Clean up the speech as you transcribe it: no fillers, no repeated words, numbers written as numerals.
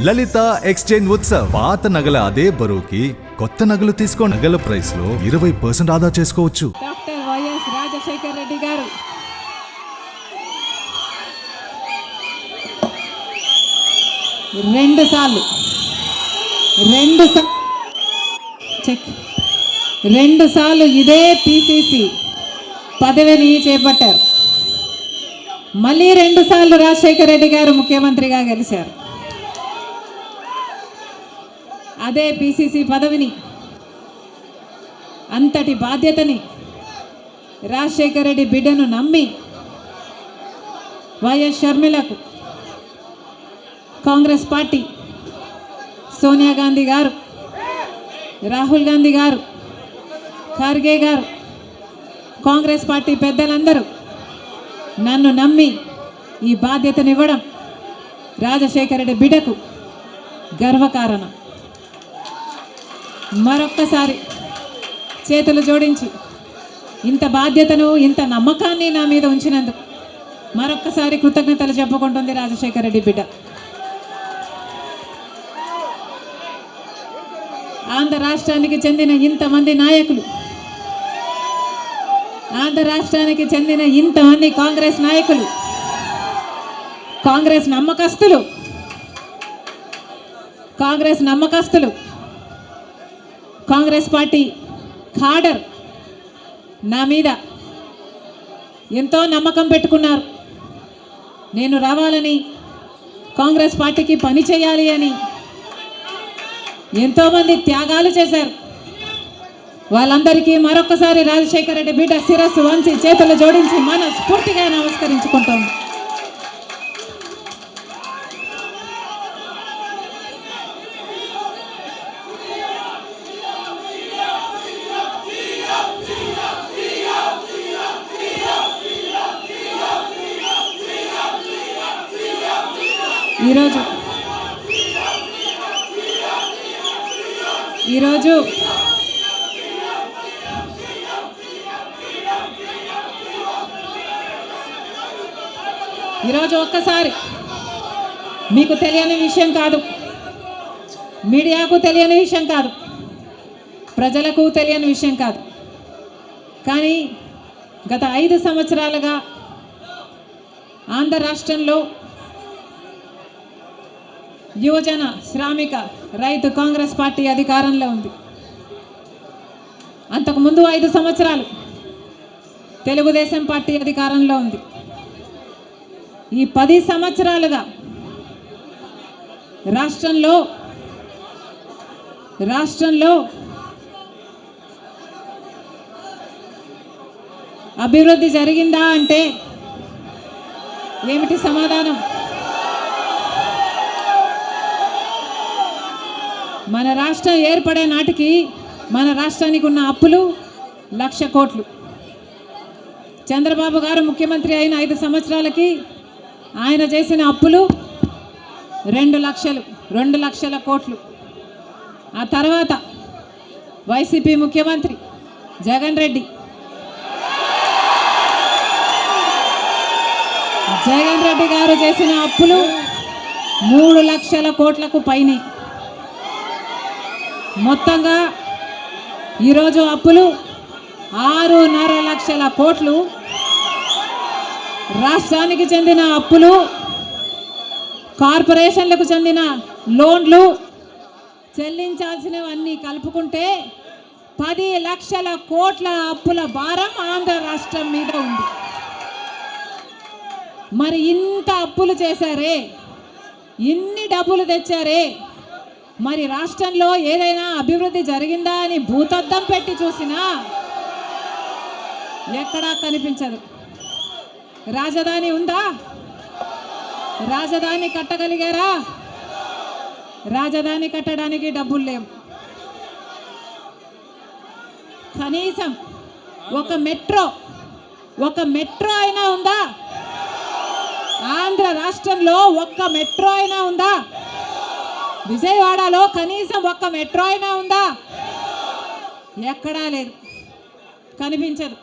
లలిత exchange Utsav. పాత నగల అదే బరువుకి కొత్త నగలు తీసుకో. నగల ప్రైస్ లో 20% ఆదా చేసుకోవచ్చు. డాక్టర్ వైఎస్ రాజశేఖర్ రెడ్డి గారు రెండు సార్లు ఇదే పిసిసి పదవిని చేపట్టారు. మళ్ళీ 2 సార్లు రాజశేఖర్ రెడ్డి గారు ముఖ్యమంత్రిగా గెలిచారు. అదే పిసిసి పదవిని, అంతటి బాధ్యతని రాజశేఖర్ రెడ్డి బిడ్డను నమ్మి వైఎస్ షర్మిలకు, కాంగ్రెస్ పార్టీ, సోనియా గాంధీ గారు, రాహుల్ గాంధీ గారు, ఖర్గే గారు, కాంగ్రెస్ పార్టీ పెద్దలందరూ నన్ను నమ్మి ఈ బాధ్యతనివ్వడం రాజశేఖర రెడ్డి బిడ్డకు గర్వకారణం. మరొక్కసారి చేతులు జోడించి ఇంత బాధ్యతను, ఇంత నమ్మకాన్ని నా మీద ఉంచినందుకు మరొక్కసారి కృతజ్ఞతలు చెప్పుకుంటుంది రాజశేఖర రెడ్డి బిడ్డ. ఆంధ్ర రాష్ట్రానికి చెందిన ఇంతమంది నాయకులు, ఆంధ్ర రాష్ట్రానికి చెందిన ఇంతమంది కాంగ్రెస్ నాయకులు, కాంగ్రెస్ నమ్మకస్తులు, కాంగ్రెస్ పార్టీ ఖాడర్ నా మీద ఎంతో నమ్మకం పెట్టుకున్నారు. నేను రావాలని, కాంగ్రెస్ పార్టీకి పని చేయాలి అని ఎంతోమంది త్యాగాలు చేశారు. వాళ్ళందరికీ మరొకసారి రాజశేఖర రెడ్డి బిడ్డ శిరస్సు వంచి చేతులు జోడించి మనస్ఫూర్తిగా నమస్కరించుకుంటాం. ఈరోజు ఒక్కసారి మీకు తెలియని విషయం కాదు, మీడియాకు తెలియని విషయం కాదు, ప్రజలకు తెలియని విషయం కాదు. కానీ గత 5 సంవత్సరాలుగా ఆంధ్ర రాష్ట్రంలో యువజన, శ్రామిక, రైతు కాంగ్రెస్ పార్టీ అధికారంలో ఉంది. అంతకుముందు 5 సంవత్సరాలు తెలుగుదేశం పార్టీ అధికారంలో ఉంది. ఈ 10 సంవత్సరాలుగా రాష్ట్రంలో అభివృద్ధి జరిగిందా అంటే ఏమిటి సమాధానం? మన రాష్ట్రం ఏర్పడే నాటికి మన రాష్ట్రానికి ఉన్న అప్పులు 1,00,000 కోట్లు. చంద్రబాబు గారు ముఖ్యమంత్రి అయిన 5 సంవత్సరాలకి ఆయన చేసిన అప్పులు 2,00,000 కోట్లు. ఆ తర్వాత వైసీపీ ముఖ్యమంత్రి జగన్ రెడ్డి గారు చేసిన అప్పులు 3,00,000 కోట్లకు పైనే. మొత్తంగా ఈరోజు అప్పులు 6,500,000 కోట్లు. రాష్ట్రానికి చెందిన అప్పులు, కార్పొరేషన్లకు చెందిన లోన్లు, చెల్లించాల్సినవన్నీ కలుపుకుంటే 10,00,000 కోట్ల అప్పుల భారం ఆంధ్ర రాష్ట్రం మీద ఉంది. మరి ఇంత అప్పులు చేశారే, ఇన్ని డబ్బులు తెచ్చారే, మరి రాష్ట్రంలో ఏదైనా అభివృద్ధి జరిగిందా అని భూతద్దం పెట్టి చూసినా ఎక్కడా కనిపించదు. రాజధాని ఉందా? రాజధాని కట్టగలిగారా? రాజధాని కట్టడానికి డబ్బులు లేవు. కనీసం ఒక మెట్రో అయినా ఉందా? ఆంధ్ర రాష్ట్రంలో ఒక్క మెట్రో అయినా ఉందా? విజయవాడలో కనీసం ఒక్క మెట్రో అయినా ఉందా? ఎక్కడా లేదు, కనిపించదు.